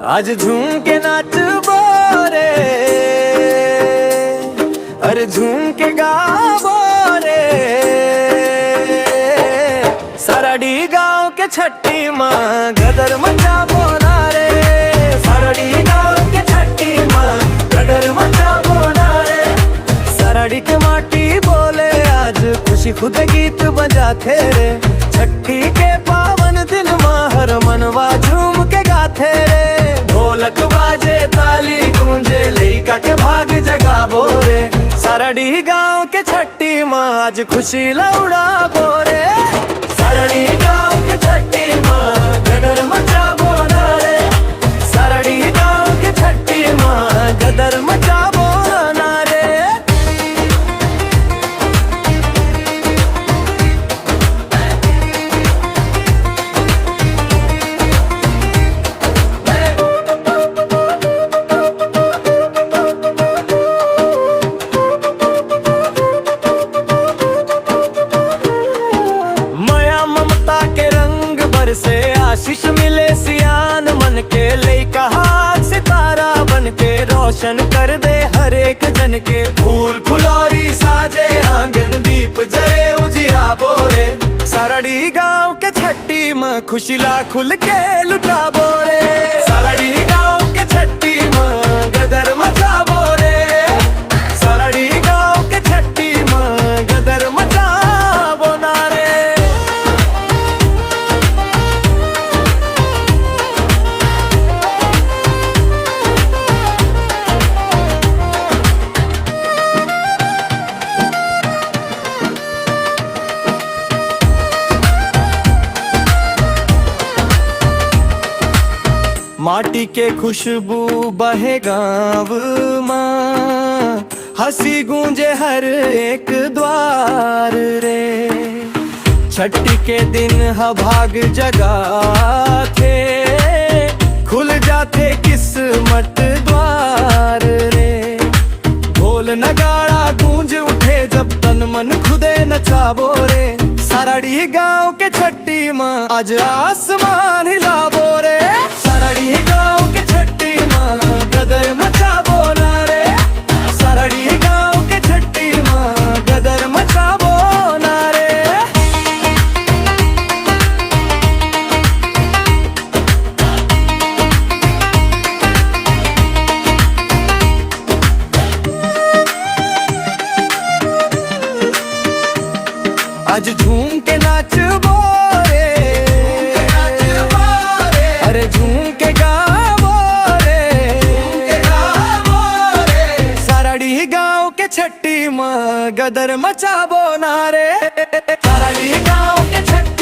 आज झूम के नाच बोरे, अरे झूम के गावो रे। सरडी गांव के छठी माँ गदर मचा बोना रे। सरडी गांव के छठी माँ गदर मचा बोना रे। सरडी के माटी बोले आज खुशी खुद गीत बजाते रे। छठी के पावन दिन माँ हर मनवा झूम के गाते रे। ढोलक बाजे ताली गूंजे लइका के भाग जगाबो रे। सरडी गांव के छठी माँ आज खुशी लौड़ा बोरे। सरडी गांव के छठी माँ गदर मचा बोना रे। सरडी गांव के छठी माँ गदर मचा बोना रे। से आशीष मिले सियान मन के लइका हाथ सितारा बन के रोशन कर दे हर एक जन के। फूल फुलौरी साजे आंगन दीप जले उजिया बोरे। सरडी गांव के छठी माँ खुशीला खुल के लुटा बोरे। सरडी गांव के छठी माँ गदर मचा बोरे। सरडी गांव के छठी माँ गदर मचा बोना रे। माटी के खुशबू बहे गाँव माँ, हंसी गूंजे हर एक द्वार रे। छठी के दिन ह भाग जगा थे, खुल जाते किस्मत द्वार रे। ढोल नगाड़ा गूंज उठे जब तन मन खुदे नचाबो रे। सरडी गांव के छठी माँ आज आसमान हिलाबो रे। सरडी गांव के छठी माँ गदर मचा बोना रे। सरडी गांव के छठी माँ गदर मचा बोना रे। आज झूम के नाच बोरे, अरे झूम के गावो रे। सरडी गांव के छठी माँ गदर मचा बोना रे। सरडी गांव के छठी